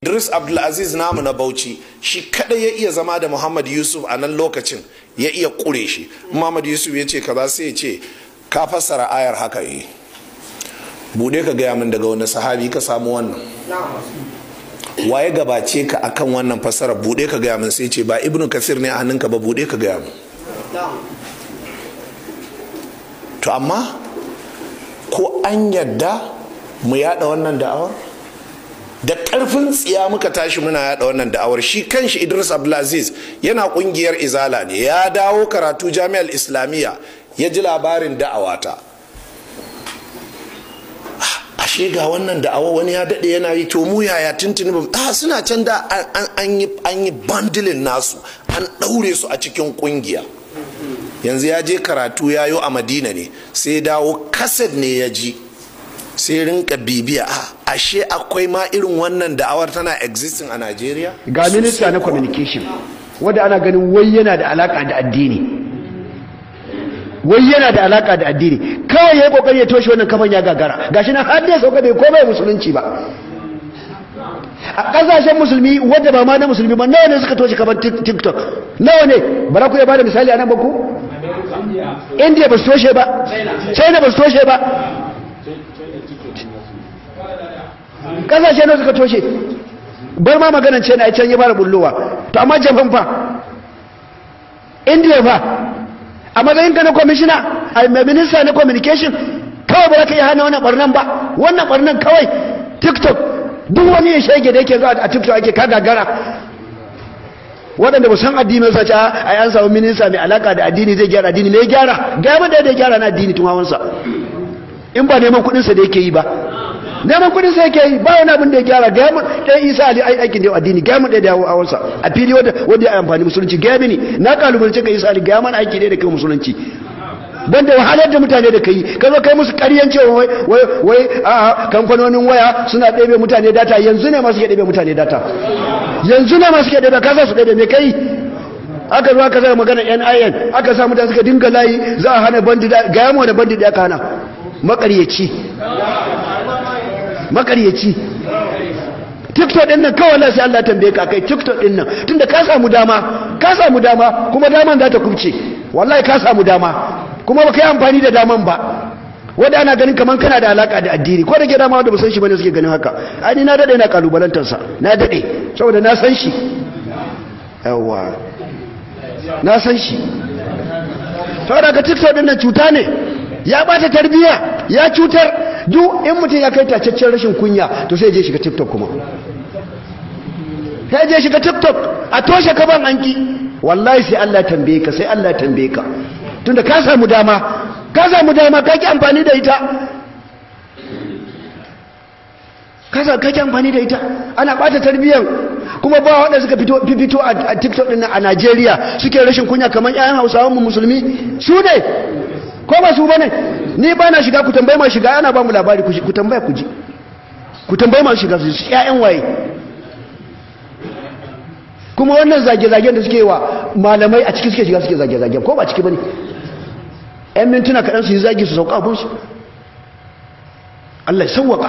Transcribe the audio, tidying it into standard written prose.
Idris Abdulaziz namu na Bauchi shi kada ya iya zama da Muhammad Yusuf a nan lokacin ya iya kure shi. Muhammad Yusuf ya ce kaza sai ya ce ka fassara ayar haka yi. Bude ka gaya min daga wani sahabi ka samu wannan. Waye gabace ka akan wannan fassara bude ka gaya min sai ce ba Ibn Kathir ne a hannunka ba bude ka gaya min. To amma ko an yadda mu yada wannan da'awar? Da ƙarfin tsiya muka tashi muna yada wannan da'awar. Shi kanshi Idris Abdulaziz yana kungiyar Izala ne, ya dawo karatu Jami'ar Islamiyya ya ji labarin da'awata. Ashe ga wannan da'awa wani ya dade yana yi, to mu yaya tuntuni ba suna can da an yi bandilin nasu, an daure su a cikin kungiya. Yanzu ya je karatu yayo a Madina ne, sai dawo kaset ne ya ji, sai rinka bibiya ashe akwai ma irin wannan da'awar tana existing a Najeriya. Ga minista na communication wanda ana ganin wai yana da alaka da addini, wai yana da alaka da addini, kawai yayi kokari ya toshe wannan kafan ya gagara. Gashi na har dai sauka bai komai musulunci ba. A kasashen musulmi wanda ba ma na musulmi ba nawa ne suka toshe kafan TikTok? Nawa ne? Bara ku ya bada misali anan ba ku? India ba su toshe ba, China ba su toshe ba, kasashe ne suka toshe. Bar ma maganar ce na can ya fara bullowa. To amma Japan fa, India fa, a matsayin ka na commissioner a minista na communication kawai ba za ka yi hana wannan barnan ba. Wannan barnan kawai TikTok, duk wani ya shege da yake zuwa a TikTok ake ka gagara. Waɗanda ba san addinin sa ce a an samu minista mai alaka da addini zai gyara addini, mai gyara gaba da ya gyara na addini tun hawansa, in ba neman kuɗinsa da yake yi ba. Neman kudin sai yake yi ba wani abin da ya gyara. Gaya mun ɗan Isa Ali aikin da addini, gaya mun ɗaya da awansa a fili wanda ya amfani musulunci. Gaya mini na kalubalance ka Isa Ali, gaya mana aiki ɗaya da kai musulunci, banda wahalar da mutane da kai. Ka zo kai musu ƙaryan cewa wai kamfanonin waya suna ɗebe mutane data. Yanzu ne masu ke ɗebe mutane data, yanzu ne masu ke ɗebe, ka sa su ɗebe me kai? Aka zo aka sa magana NIN, aka sa mutane suka dinga layi za a hana bandi. Gaya mu da bandi ɗaya ka hana. Makaryaci. TikTok din nan kawai sai Allah tambaye ka kai TikTok din nan, tunda ka samu dama kuma daman za ta kubce. Wallahi ka samu dama kuma baka yi amfani da daman ba, wanda ana ganin kaman kana da alaka da addini, ko da ke dama wanda ba san shi bane suke ganin haka. Ai ni na dade na kalubalantar sa, na dade saboda na san shi. Yawa na san shi. To daga TikTok din nan cuta ne, ya bata tarbiya, ya cutar. Duk in mutum ya kai tacaccen rashin kunya to sai je shiga TikTok kuma, sai je shiga TikTok a toshe ka ban anki. Wallahi sai Allah tambaye ka, sai Allah tambaye ka, tunda ka samu dama ka ki amfani da ita, ka ki amfani da ita. Ana bata tarbiyyar kuma ba wanda suka fito a TikTok din a Najeriya suke rashin kunya kamar ƴaƴan Hausawan mu musulmi. Su ne ko ba su bane? Ni ba na shiga, ku tambaye ma shiga, ana ba mu labari, ku tambaya ku ji, ku tambaye ma shiga su ƴaƴan waye. Kuma wannan zage-zagen da suke wa malamai a ciki suke shiga suke zage-zagen, ko ba ciki bane? ƴan mintuna kaɗan su yi zagi su sauka abinsu. Allah ya sauwaka.